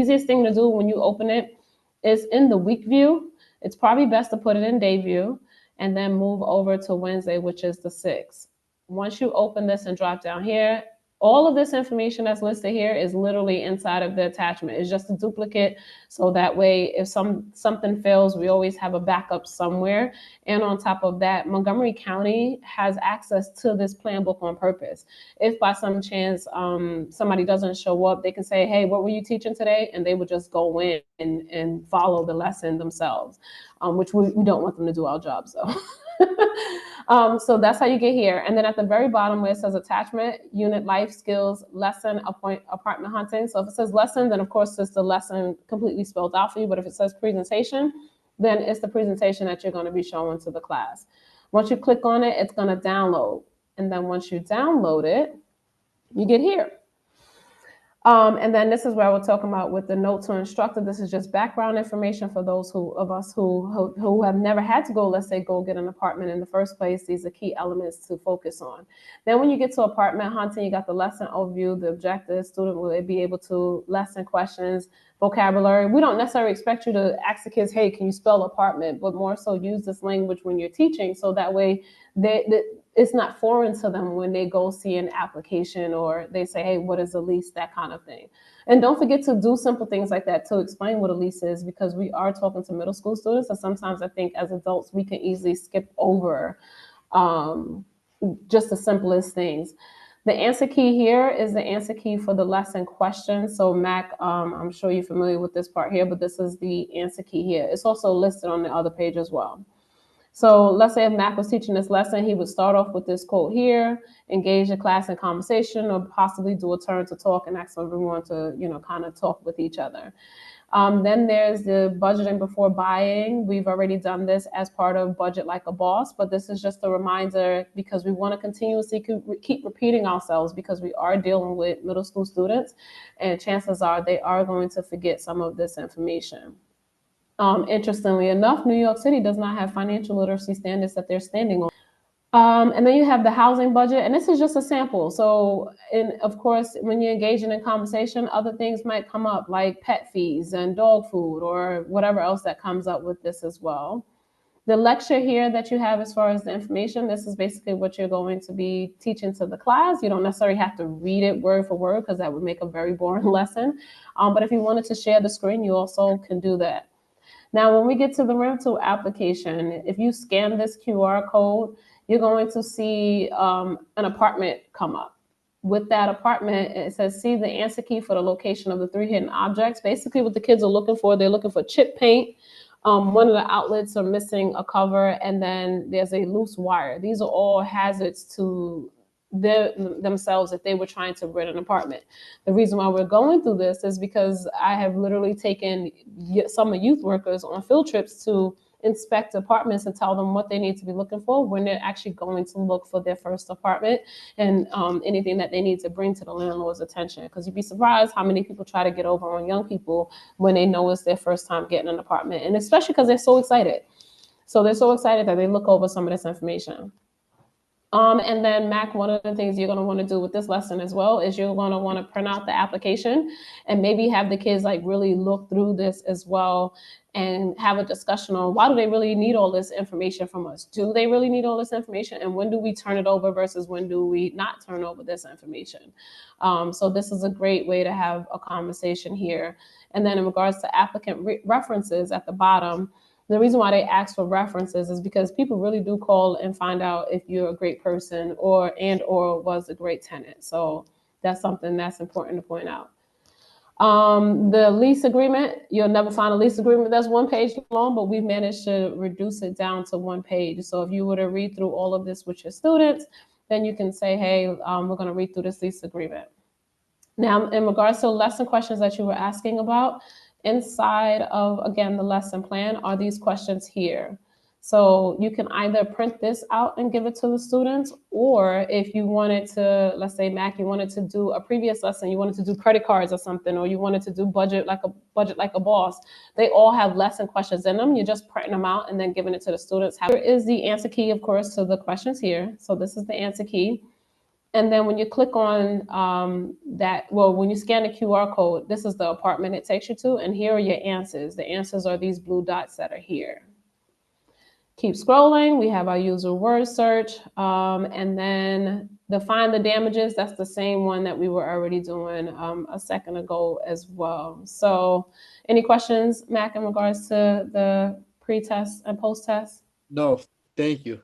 Easiest thing to do when you open it is in the week view. It's probably best to put it in day view and then move over to Wednesday, which is the 6th. Once you open this and drop down here, all of this information that's listed here is literally inside of the attachment. It's just a duplicate, so that way if something fails, we always have a backup somewhere. And on top of that, Montgomery County has access to this plan book on purpose. If by some chance somebody doesn't show up, they can say, hey, what were you teaching today? And they would just go in and follow the lesson themselves, which we don't want them to do our jobs though. So that's how you get here. And then at the very bottom where it says attachment, unit life skills, lesson, apartment hunting. So if it says lesson, then of course it's the lesson completely spelled out for you. But if it says presentation, then it's the presentation that you're going to be showing to the class. Once you click on it, it's going to download. And then once you download it, you get here. And then this is where we're talking about with the note to instructor. This is just background information for those of us who have never had to go, let's say, go get an apartment in the first place. These are key elements to focus on. Then when you get to apartment hunting, you got the lesson overview, the objectives, student will be able to lesson questions, vocabulary. We don't necessarily expect you to ask the kids, hey, can you spell apartment? But more so use this language when you're teaching, so that way it's not foreign to them when they go see an application or they say, hey, what is a lease, that kind of thing. And don't forget to do simple things like that to explain what a lease is, because we are talking to middle school students. And sometimes I think as adults, we can easily skip over just the simplest things. The answer key here is the answer key for the lesson question. So Mac, I'm sure you're familiar with this part here, but this is the answer key here. It's also listed on the other page as well. So let's say if Mac was teaching this lesson, he would start off with this quote here, engage the class in conversation, or possibly do a turn to talk and ask everyone to, kind of talk with each other. Then there's the budgeting before buying. We've already done this as part of Budget Like a Boss, but this is just a reminder because we want to continuously keep repeating ourselves, because we are dealing with middle school students, and chances are they are going to forget some of this information. Interestingly enough, New York City does not have financial literacy standards that they're standing on. And then you have the housing budget, and this is just a sample. So, of course, when you're engaging in conversation, other things might come up like pet fees and dog food or whatever else that comes up with this as well. The lecture here that you have as far as the information, this is basically what you're going to be teaching to the class. You don't necessarily have to read it word for word, because that would make a very boring lesson. But if you wanted to share the screen, you also can do that. Now, when we get to the rental application, if you scan this QR code, you're going to see an apartment come up. With that apartment, it says, see the answer key for the location of the 3 hidden objects. Basically, what the kids are looking for, they're looking for chip paint. One of the outlets are missing a cover, and then there's a loose wire. These are all hazards to themselves if they were trying to rent an apartment. The reason why we're going through this is because I have literally taken some youth workers on field trips to inspect apartments and tell them what they need to be looking for when they're actually going to look for their first apartment, and anything that they need to bring to the landlord's attention. Because you'd be surprised how many people try to get over on young people when they know it's their first time getting an apartment, and especially because they're so excited. So they're so excited that they look over some of this information. And then Mac, one of the things you're going to want to do with this lesson as well is you're going to want to print out the application and maybe have the kids like really look through this as well and have a discussion on why do they really need all this information from us? Do they really need all this information? And when do we turn it over versus when do we not turn over this information? So this is a great way to have a conversation here. And then in regards to applicant references at the bottom, the reason why they ask for references is because people really do call and find out if you're a great person or was a great tenant. So that's something that's important to point out. The lease agreement, you'll never find a lease agreement that's 1 page long, but we've managed to reduce it down to 1 page. So if you were to read through all of this with your students, then you can say, hey, we're going to read through this lease agreement. Now, in regards to lesson questions that you were asking about, inside of, again, the lesson plan are these questions here. So you can either print this out and give it to the students, or if you wanted to, let's say, Mac, you wanted to do a previous lesson, you wanted to do credit cards or something, or you wanted to do budget like a boss, they all have lesson questions in them. You're just printing them out and then giving it to the students. Here is the answer key, of course, to the questions here. So this is the answer key. And then when you click on when you scan the QR code, this is the apartment it takes you to, and here are your answers. The answers are these blue dots that are here. Keep scrolling. We have our user word search, and then define the damages. That's the same one that we were already doing a second ago as well. So, any questions, Mac, in regards to the pre-test and post-test? No, thank you.